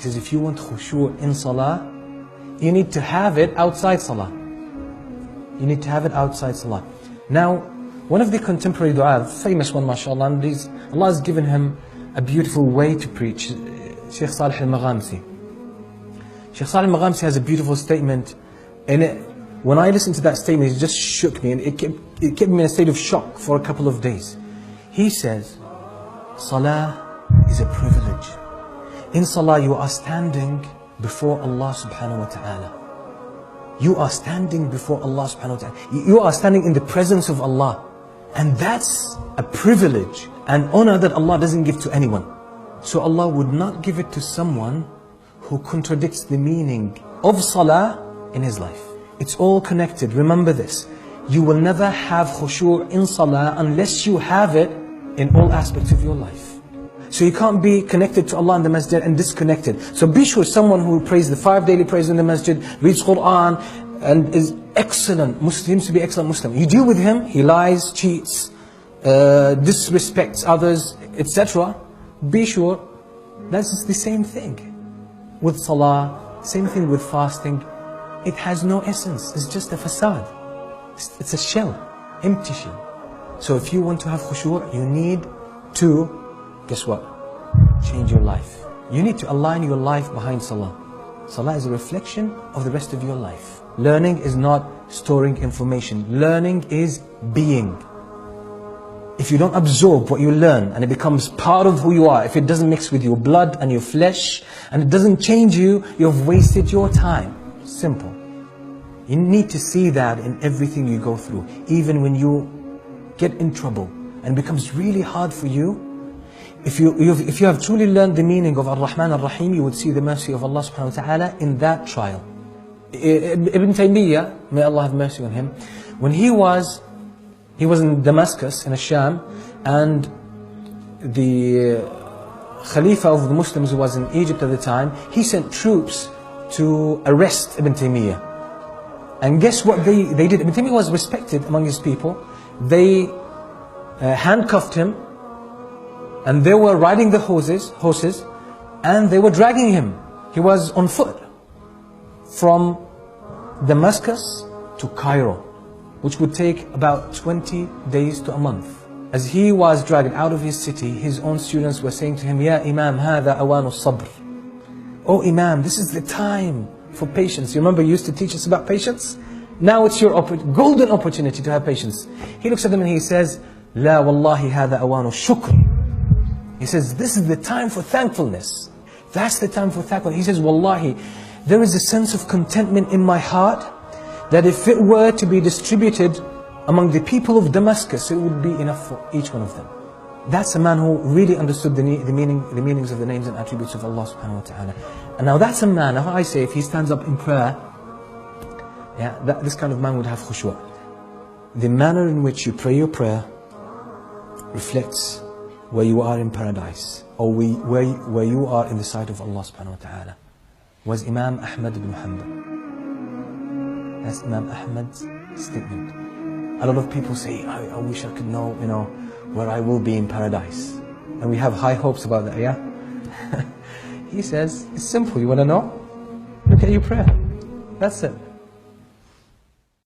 says, if you want khushu' in salah, you need to have it outside salah. You need to have it outside salah. Now, one of the contemporary du'a, famous one, mashallah, and Allah has given him a beautiful way to preach, Shaykh Salih al-Maghamsi. Shaykh Salih al-Maghamsi has a beautiful statement, and when I listened to that statement, it just shook me, and it kept me in a state of shock for a couple of days. He says, Salah is a privilege. In Salah, you are standing before Allah subhanahu wa ta'ala. You are standing before Allah subhanahu wa ta'ala. You are standing in the presence of Allah. And that's a privilege and honor that Allah doesn't give to anyone. So Allah would not give it to someone who contradicts the meaning of salah in his life. It's all connected. Remember this. You will never have khushu' in salah unless you have it in all aspects of your life. So you can't be connected to Allah in the masjid and disconnected. So be sure someone who prays the 5 daily prayers in the masjid, reads Quran, and is excellent, seems to be excellent Muslim. You deal with him, he lies, cheats, disrespects others, etc. Be sure that's the same thing with salah, same thing with fasting. It has no essence, it's just a facade. It's a shell, empty shell. So if you want to have khushu', you need to, guess what? Change your life. You need to align your life behind salah. Salah is a reflection of the rest of your life. Learning is not storing information. Learning is being. If you don't absorb what you learn and it becomes part of who you are, if it doesn't mix with your blood and your flesh, and it doesn't change you, you've wasted your time. Simple. You need to see that in everything you go through. Even when you get in trouble and it becomes really hard for you, if you have truly learned the meaning of Ar-Rahman Ar-Rahim, you would see the mercy of Allah subhanahu wa ta'ala in that trial. Ibn Taymiyyah, may Allah have mercy on him, when he was in Damascus, in Sham, and the Khalifa of the Muslims who was in Egypt at the time, he sent troops to arrest Ibn Taymiyyah. And guess what they did? Ibn Taymiyyah was respected among his people. They handcuffed him, and they were riding the horses, and they were dragging him. He was on foot from Damascus to Cairo, which would take about 20 days to a month. As he was dragged out of his city, his own students were saying to him, Ya Imam, هذا أوان الصبر. Oh Imam, this is the time for patience. You remember you used to teach us about patience? Now it's your golden opportunity to have patience. He looks at them and he says, لا والله هذا أوان الشكر. He says, this is the time for thankfulness. That's the time for thankfulness. He says, Wallahi, there is a sense of contentment in my heart that if it were to be distributed among the people of Damascus, it would be enough for each one of them. That's a man who really understood the meanings of the names and attributes of Allah subhanahu wa ta'ala. And now that's a man, now I say, if he stands up in prayer, this kind of man would have khushu'. The manner in which you pray your prayer reflects where you are in paradise, or where you are in the sight of Allah subhanahu wa ta'ala. Was Imam Ahmad ibn Hanbal. That's Imam Ahmad's statement. A lot of people say, I wish I could know, where I will be in paradise. And we have high hopes about that, yeah? He says, it's simple, you want to know? Look at your prayer. That's it.